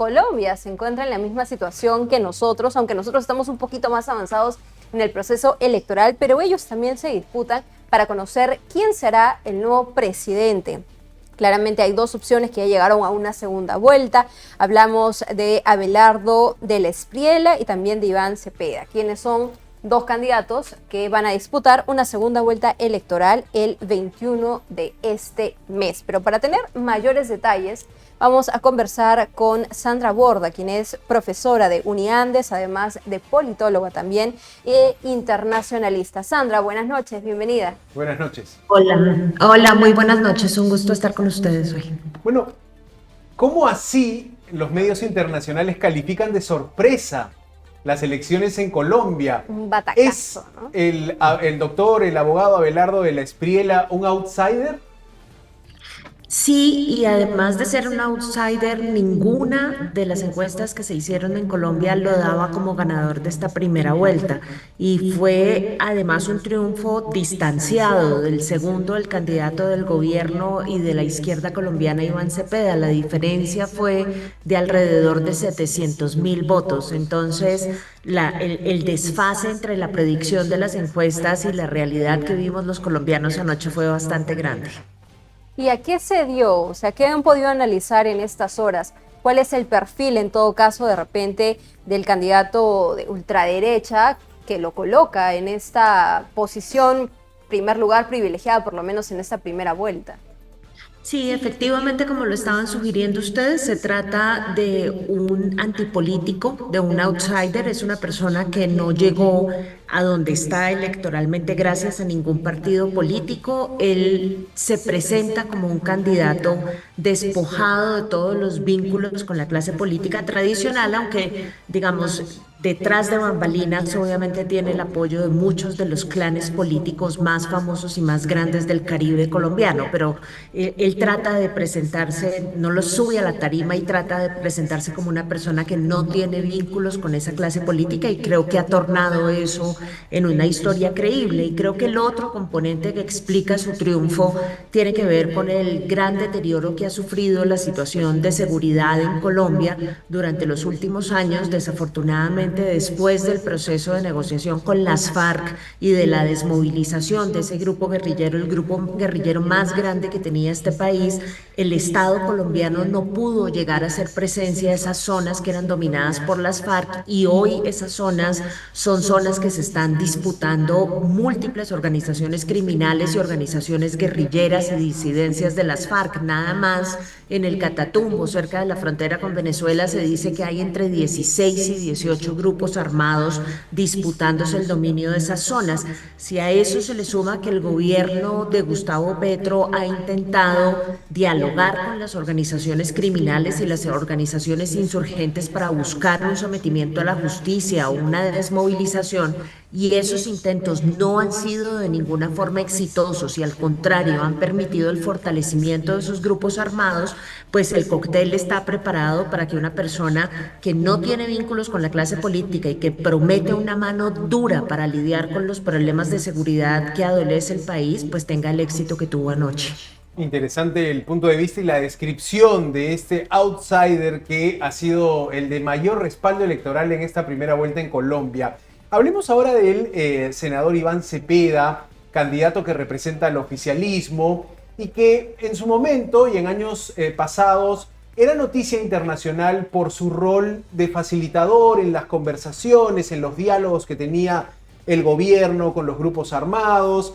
Colombia se encuentra en la misma situación que nosotros, aunque nosotros estamos un poquito más avanzados en el proceso electoral, pero ellos también se disputan para conocer quién será el nuevo presidente. Claramente hay dos opciones que ya llegaron a una segunda vuelta. Hablamos de Abelardo del Espriella y también de Iván Cepeda, quienes son dos candidatos que van a disputar una segunda vuelta electoral el 21 de este mes. Pero para tener mayores detalles, vamos a conversar con Sandra Borda, quien es profesora de Uniandes, además de politóloga también e internacionalista. Sandra, buenas noches, bienvenida. Buenas noches. Hola, muy buenas noches, un gusto estar con ustedes hoy. Bueno, ¿cómo así los medios internacionales califican de sorpresa las elecciones en Colombia? Un batacazo, ¿no? ¿Es el abogado Abelardo de la Espriella un outsider? Sí, y además de ser un outsider, ninguna de las encuestas que se hicieron en Colombia lo daba como ganador de esta primera vuelta. Y fue además un triunfo distanciado del segundo, el candidato del gobierno y de la izquierda colombiana, Iván Cepeda. La diferencia fue de alrededor de 700.000 votos. Entonces, el desfase entre la predicción de las encuestas y la realidad que vimos los colombianos anoche fue bastante grande. ¿Y a qué se dio? O sea, ¿qué han podido analizar en estas horas? ¿Cuál es el perfil, en todo caso, de repente, del candidato de ultraderecha que lo coloca en esta posición, primer lugar, privilegiada, por lo menos en esta primera vuelta? Sí, efectivamente, como lo estaban sugiriendo ustedes, se trata de un antipolítico, de un outsider, es una persona que no llegó a donde está electoralmente gracias a ningún partido político. Él se presenta como un candidato despojado de todos los vínculos con la clase política tradicional, aunque, digamos, detrás de bambalinas obviamente tiene el apoyo de muchos de los clanes políticos más famosos y más grandes del Caribe colombiano, pero él trata de presentarse, no lo sube a la tarima y trata de presentarse como una persona que no tiene vínculos con esa clase política, y creo que ha tornado eso en una historia creíble. Y creo que el otro componente que explica su triunfo tiene que ver con el gran deterioro que ha sufrido la situación de seguridad en Colombia durante los últimos años. Desafortunadamente, después del proceso de negociación con las FARC y de la desmovilización de ese grupo guerrillero, el grupo guerrillero más grande que tenía este país, el Estado colombiano no pudo llegar a hacer presencia a esas zonas que eran dominadas por las FARC, y hoy esas zonas son zonas que se están disputando múltiples organizaciones criminales y organizaciones guerrilleras y disidencias de las FARC. Nada más en el Catatumbo, cerca de la frontera con Venezuela, se dice que hay entre 16 y 18 grupos armados disputándose el dominio de esas zonas. Si a eso se le suma que el gobierno de Gustavo Petro ha intentado dialogar con las organizaciones criminales y las organizaciones insurgentes para buscar un sometimiento a la justicia o una desmovilización, y esos intentos no han sido de ninguna forma exitosos y al contrario han permitido el fortalecimiento de esos grupos armados, pues el cóctel está preparado para que una persona que no tiene vínculos con la clase política y que promete una mano dura para lidiar con los problemas de seguridad que adolece el país, pues tenga el éxito que tuvo anoche. Interesante el punto de vista y la descripción de este outsider que ha sido el de mayor respaldo electoral en esta primera vuelta en Colombia. Hablemos ahora del senador Iván Cepeda, candidato que representa al oficialismo y que en su momento y en años pasados era noticia internacional por su rol de facilitador en las conversaciones, en los diálogos que tenía el gobierno con los grupos armados,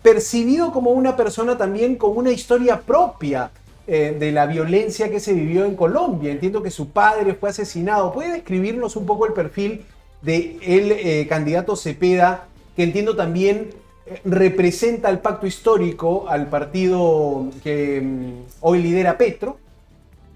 percibido como una persona también con una historia propia de la violencia que se vivió en Colombia. Entiendo que su padre fue asesinado. ¿Puede describirnos un poco el perfil del candidato Cepeda, que entiendo también representa al pacto histórico, al partido que hoy lidera Petro?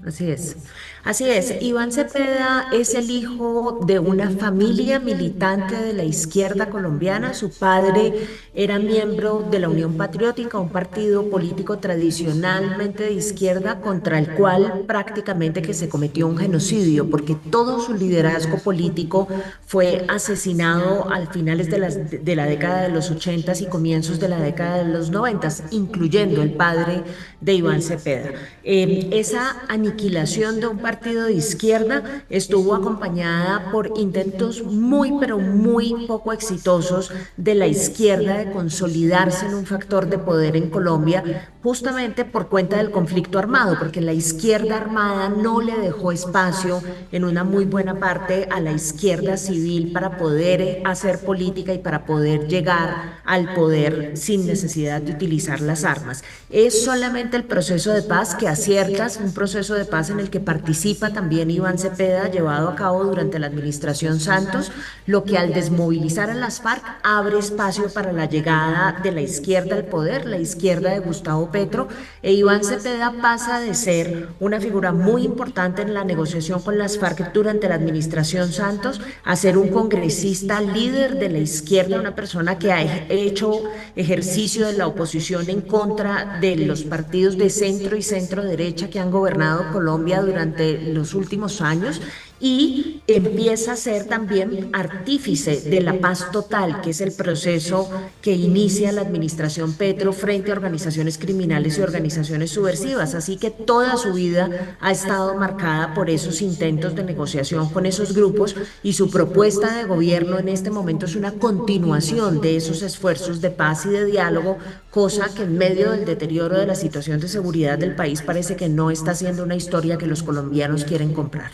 Así es. Así es, Iván Cepeda es el hijo de una familia militante de la izquierda colombiana. Su padre era miembro de la Unión Patriótica, un partido político tradicionalmente de izquierda contra el cual prácticamente que se cometió un genocidio, porque todo su liderazgo político fue asesinado al finales de la década de los 80 y comienzos de la década de los 90, incluyendo el padre de Iván Cepeda. Esa aniquilación de un partido partido de izquierda, estuvo acompañada por intentos muy, pero muy poco exitosos de la izquierda de consolidarse en un factor de poder en Colombia, justamente por cuenta del conflicto armado, porque la izquierda armada no le dejó espacio en una muy buena parte a la izquierda civil para poder hacer política y para poder llegar al poder sin necesidad de utilizar las armas. Es solamente el proceso de paz que aciertas, un proceso de paz en el que participa también Iván Cepeda, llevado a cabo durante la administración Santos, lo que al desmovilizar a las FARC abre espacio para la llegada de la izquierda al poder, la izquierda de Gustavo Petro, e Iván Cepeda pasa de ser una figura muy importante en la negociación con las FARC durante la administración Santos a ser un congresista líder de la izquierda, una persona que ha hecho ejercicio de la oposición en contra de los partidos de centro y centro derecha que han gobernado Colombia durante los últimos años, y empieza a ser también artífice de la paz total, que es el proceso que inicia la administración Petro frente a organizaciones criminales y organizaciones subversivas. Así que toda su vida ha estado marcada por esos intentos de negociación con esos grupos, y su propuesta de gobierno en este momento es una continuación de esos esfuerzos de paz y de diálogo, cosa que en medio del deterioro de la situación de seguridad del país parece que no está siendo una historia que los colombianos quieren comprar.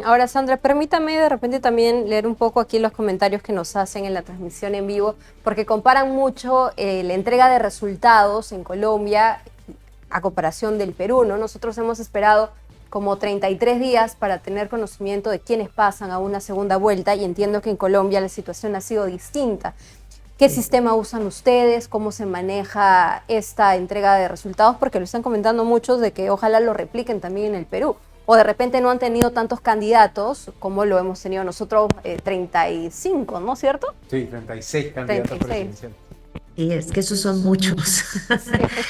Ahora, Sandra, permítame de repente también leer un poco aquí los comentarios que nos hacen en la transmisión en vivo, porque comparan mucho la entrega de resultados en Colombia a comparación del Perú, ¿no? Nosotros hemos esperado como 33 días para tener conocimiento de quiénes pasan a una segunda vuelta, y entiendo que en Colombia la situación ha sido distinta. ¿Qué sistema usan ustedes? ¿Cómo se maneja esta entrega de resultados? Porque lo están comentando muchos de que ojalá lo repliquen también en el Perú. O de repente no han tenido tantos candidatos como lo hemos tenido nosotros, 35, ¿no es cierto? Sí, 36 candidatos 36. presidenciales. Y es que esos son muchos.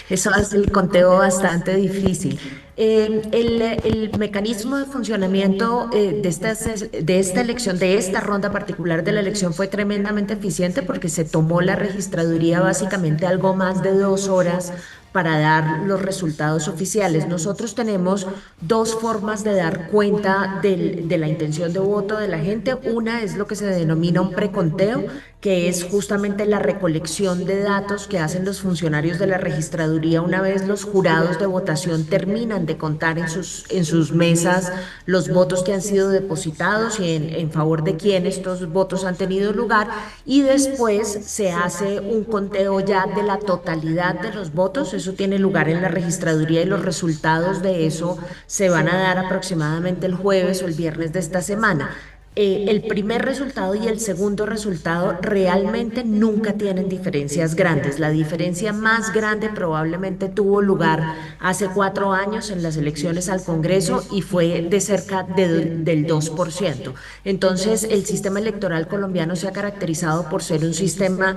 Eso hace el conteo bastante difícil. El mecanismo de funcionamiento de esta elección, de esta ronda particular de la elección, fue tremendamente eficiente porque se tomó la registraduría básicamente algo más de 2 horas para dar los resultados oficiales. Nosotros tenemos 2 formas de dar cuenta de la intención de voto de la gente. Una es lo que se denomina un preconteo, que es justamente la recolección de datos que hacen los funcionarios de la registraduría una vez los jurados de votación terminan de contar en sus mesas los votos que han sido depositados y en favor de quién estos votos han tenido lugar, y después se hace un conteo ya de la totalidad de los votos. Eso tiene lugar en la registraduría y los resultados de eso se van a dar aproximadamente el jueves o el viernes de esta semana. El primer resultado y el segundo resultado realmente nunca tienen diferencias grandes. La diferencia más grande probablemente tuvo lugar hace 4 años en las elecciones al Congreso y fue de cerca del 2%. Entonces, el sistema electoral colombiano se ha caracterizado por ser un sistema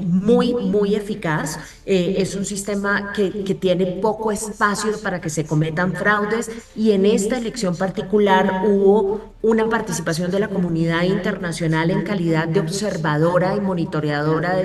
muy, muy eficaz. Es un sistema que tiene poco espacio para que se cometan fraudes, y en esta elección particular hubo una participación de la comunidad internacional en calidad de observadora y monitoreadora de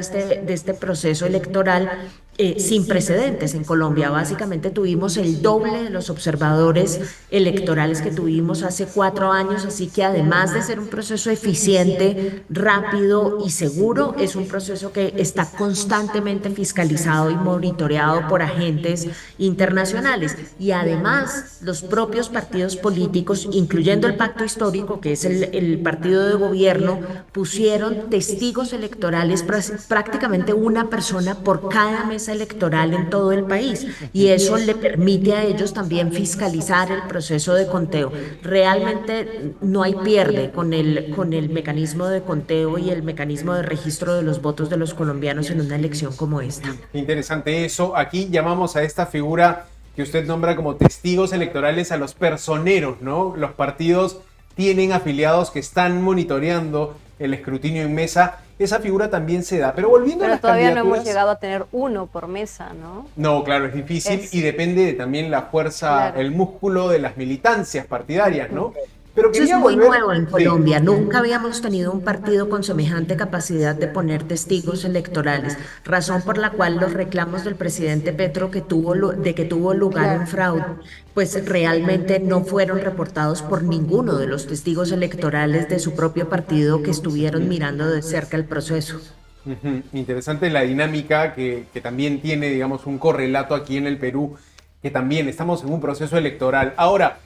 este proceso electoral sin precedentes en Colombia. Básicamente tuvimos el doble de los observadores electorales que tuvimos hace 4 años, así que además de ser un proceso eficiente, rápido y seguro, es un proceso que está constantemente fiscalizado y monitoreado por agentes internacionales. Y además los propios partidos políticos, incluyendo el Pacto Histórico, que es el partido de gobierno, pusieron testigos electorales, prácticamente una persona por cada mesa electoral en todo el país, y eso le permite a ellos también fiscalizar el proceso de conteo. Realmente no hay pierde con el mecanismo de conteo y el mecanismo de registro de los votos de los colombianos en una elección como esta. Interesante eso. Aquí llamamos a esta figura que usted nombra como testigos electorales a los personeros, ¿no? Los partidos tienen afiliados que están monitoreando el escrutinio en mesa. Esa figura también se da. Pero volviendo a las todavía candidaturas, no hemos llegado a tener uno por mesa, ¿no? No, claro, es difícil y depende de también la fuerza, claro, el músculo de las militancias partidarias, ¿no? Pero Eso es quería muy volver... nuevo en Sí. Colombia. Nunca habíamos tenido un partido con semejante capacidad de poner testigos electorales, razón por la cual los reclamos del presidente Petro de que tuvo lugar un Claro. fraude, pues realmente no fueron reportados por ninguno de los testigos electorales de su propio partido que estuvieron mirando de cerca el proceso. Ujú. Interesante la dinámica que también tiene, digamos, un correlato aquí en el Perú, que también estamos en un proceso electoral. Ahora,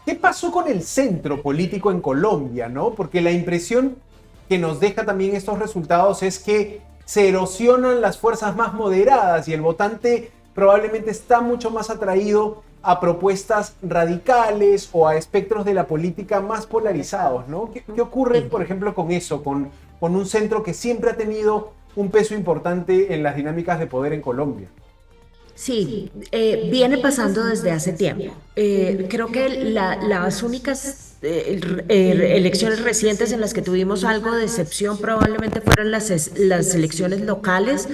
¿qué pasó con el centro político en Colombia, no? Porque la impresión que nos deja también estos resultados es que se erosionan las fuerzas más moderadas y el votante probablemente está mucho más atraído a propuestas radicales o a espectros de la política más polarizados, ¿no? ¿Qué ocurre, por ejemplo, con eso, con un centro que siempre ha tenido un peso importante en las dinámicas de poder en Colombia? Sí, viene pasando desde hace tiempo. Creo que las únicas elecciones recientes en las que tuvimos algo de excepción probablemente fueron las elecciones locales.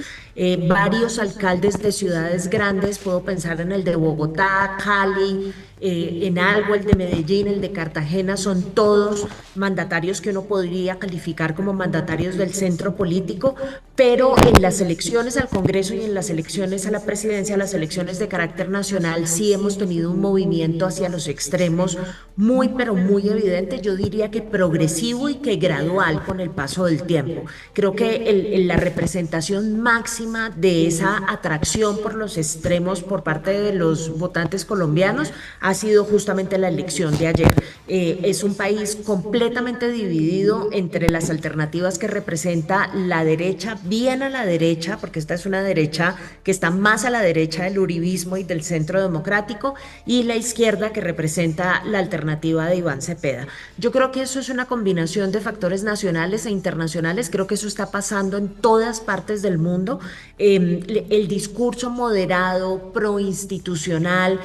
Varios alcaldes de ciudades grandes, puedo pensar en el de Bogotá, Cali, en algo el de Medellín, el de Cartagena, son todos mandatarios que uno podría calificar como mandatarios del centro político, pero en las elecciones al Congreso y en las elecciones a la presidencia, las elecciones de carácter nacional, sí hemos tenido un movimiento hacia los extremos muy, pero muy evidente, yo diría que progresivo y que gradual con el paso del tiempo. Creo que la representación máxima de esa atracción por los extremos por parte de los votantes colombianos ha sido justamente la elección de ayer. Es un país completamente dividido entre las alternativas que representa la derecha, bien a la derecha, porque esta es una derecha que está más a la derecha del uribismo y del centro democrático, y la izquierda que representa la alternativa de Iván Cepeda. Yo creo que eso es una combinación de factores nacionales e internacionales, creo que eso está pasando en todas partes del mundo. El discurso moderado, proinstitucional,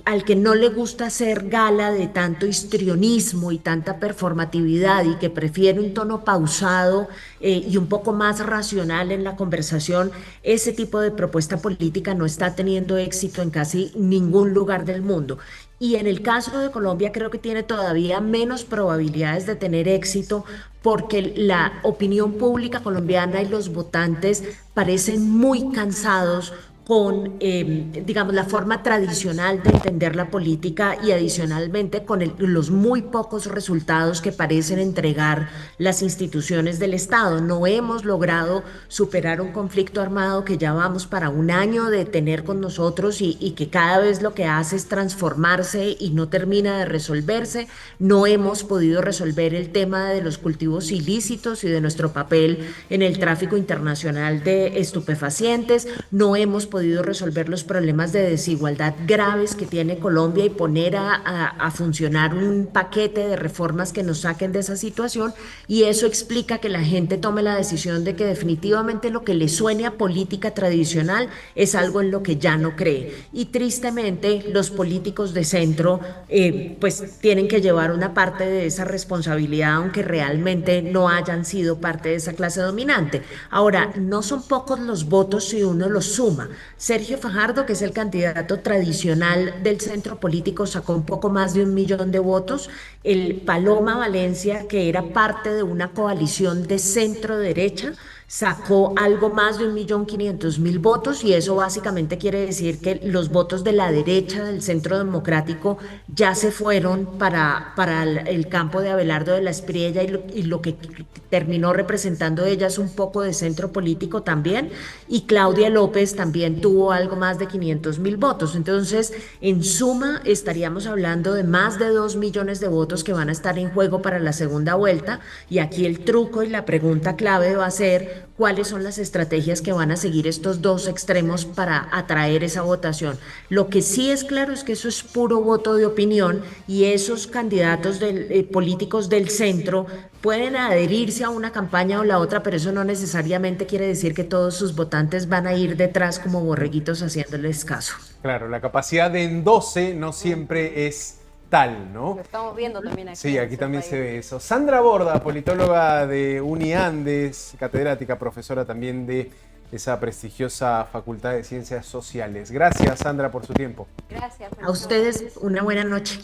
al que no le gusta hacer gala de tanto histrionismo y tanta performatividad y que prefiere un tono pausado y un poco más racional en la conversación, ese tipo de propuesta política no está teniendo éxito en casi ningún lugar del mundo. Y en el caso de Colombia creo que tiene todavía menos probabilidades de tener éxito porque la opinión pública colombiana y los votantes parecen muy cansados con, digamos, la forma tradicional de entender la política y adicionalmente con los muy pocos resultados que parecen entregar las instituciones del Estado. No hemos logrado superar un conflicto armado que ya vamos para un año de tener con nosotros y que cada vez lo que hace es transformarse y no termina de resolverse. No hemos podido resolver el tema de los cultivos ilícitos y de nuestro papel en el tráfico internacional de estupefacientes. No hemos podido resolver los problemas de desigualdad graves que tiene Colombia y poner a funcionar un paquete de reformas que nos saquen de esa situación, y eso explica que la gente tome la decisión de que definitivamente lo que le suene a política tradicional es algo en lo que ya no cree. Y tristemente los políticos de centro pues tienen que llevar una parte de esa responsabilidad, aunque realmente no hayan sido parte de esa clase dominante. Ahora, no son pocos los votos si uno los suma. Sergio Fajardo, que es el candidato tradicional del centro político, sacó un poco más de 1 millón de votos. El Paloma Valencia, que era parte de una coalición de centro derecha, sacó algo más de 1.500.000 votos, y eso básicamente quiere decir que los votos de la derecha del centro democrático ya se fueron para el campo de Abelardo de la Espriella, y lo que terminó representando ella es un poco de centro político también, y Claudia López también tuvo algo más de 500.000 votos. Entonces, en suma, estaríamos hablando de más de 2 millones de votos que van a estar en juego para la segunda vuelta, y aquí el truco y la pregunta clave va a ser cuáles son las estrategias que van a seguir estos dos extremos para atraer esa votación. Lo que sí es claro es que eso es puro voto de opinión, y esos candidatos políticos del centro pueden adherirse a una campaña o la otra, pero eso no necesariamente quiere decir que todos sus votantes van a ir detrás como borreguitos haciéndoles caso. Claro, la capacidad de endose no siempre es tal, ¿no? Lo estamos viendo también aquí. Sí, en aquí este también país. se ve eso. Sandra Borda, politóloga de Uniandes, catedrática, profesora también de esa prestigiosa Facultad de Ciencias Sociales. Gracias, Sandra, por su tiempo. Gracias. A ustedes una buena noche.